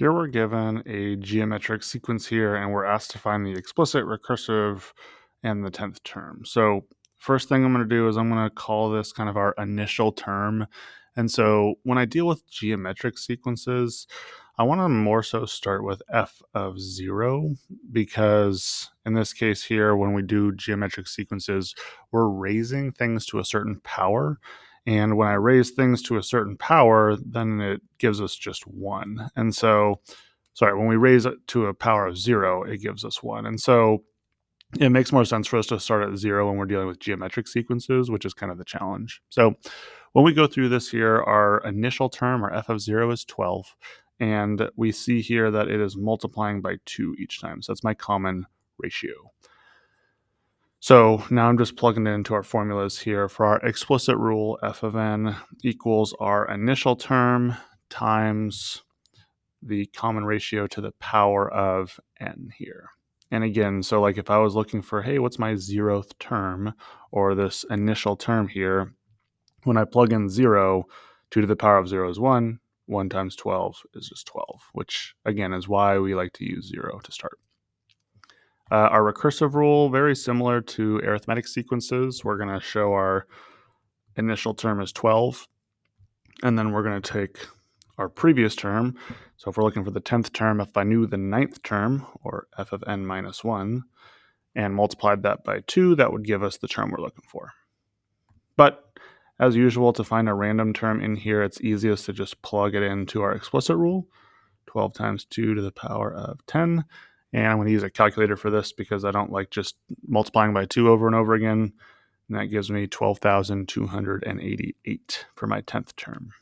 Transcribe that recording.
Here we're given a geometric sequence here, and we're asked to find the explicit, recursive, and the 10th term. So first thing I'm going to do is I'm going to call this kind of our initial term. And so when I deal with geometric sequences, I want to more so start with f of 0, because in this case here, when we do geometric sequences, we're raising things to a certain power. And when I raise things to a certain power, then it gives us just 1. And so, when we raise it to a power of 0, it gives us 1. And so it makes more sense for us to start at 0 when we're dealing with geometric sequences, which is kind of the challenge. So when we go through this here, our initial term, our f of 0, is 12. And we see here that it is multiplying by 2 each time. So that's my common ratio. So now I'm just plugging it into our formulas here. For our explicit rule, f of n equals our initial term times the common ratio to the power of n here. And again, so like if I was looking for, hey, what's my 0th term, or this initial term here, when I plug in 0, 2 to the power of 0 is 1, 1 times 12 is just 12, which again is why we like to use 0 to start. Our recursive rule, very similar to arithmetic sequences. We're going to show our initial term is 12, and then we're going to take our previous term. So if we're looking for the 10th term, if I knew the 9th term, or f of n minus 1, and multiplied that by 2, that would give us the term we're looking for. But as usual, to find a random term in here, it's easiest to just plug it into our explicit rule, 12 times 2 to the power of 10. And I'm going to use a calculator for this because I don't like just multiplying by 2 over and over again. And that gives me 12,288 for my 10th term.